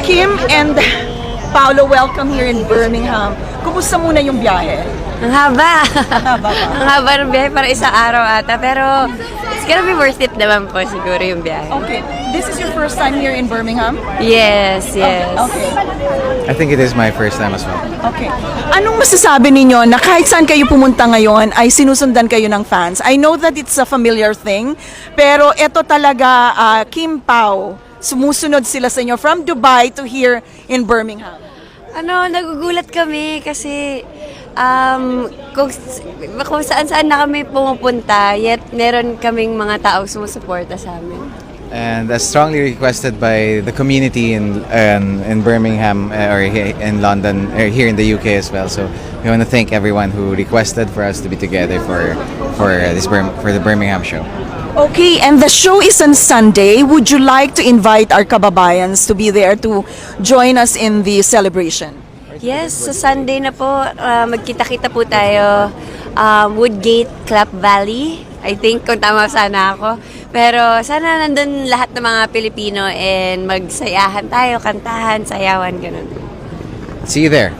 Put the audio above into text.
Kim and Paolo, welcome here in Birmingham. Kumusta muna yung biyahe? Ang haba. Haba ba? Ang haba ng biyahe para isang araw ata. Pero it's gonna be worth it naman po siguro yung biyahe. Okay. This is your first time here in Birmingham? Yes, yes. Okay. I think it is my first time as well. Okay. Anong masasabi ninyo na kahit saan kayo pumunta ngayon ay sinusundan kayo ng fans? I know that it's a familiar thing, pero ito talaga, Kim Pao, sumusunod sila sa inyo from Dubai to here in Birmingham. Nagugulat kami kasi kung saan-saan na kami pumupunta, yet meron kaming mga taong sumusuporta sa amin. And as strongly requested by the community in Birmingham or here in London or here in the UK as well. So we want to thank everyone who requested for us to be together for the Birmingham show. Okay, and the show is on Sunday. Would you like to invite our kababayans to be there to join us in the celebration? Yes, sa Sunday na po, magkita-kita po tayo. Woodgate, Clap Valley. I think kung tama sana ako. Pero sana nandun lahat ng mga Pilipino and magsayahan tayo, kantahan, sayawan, ganun. See you there.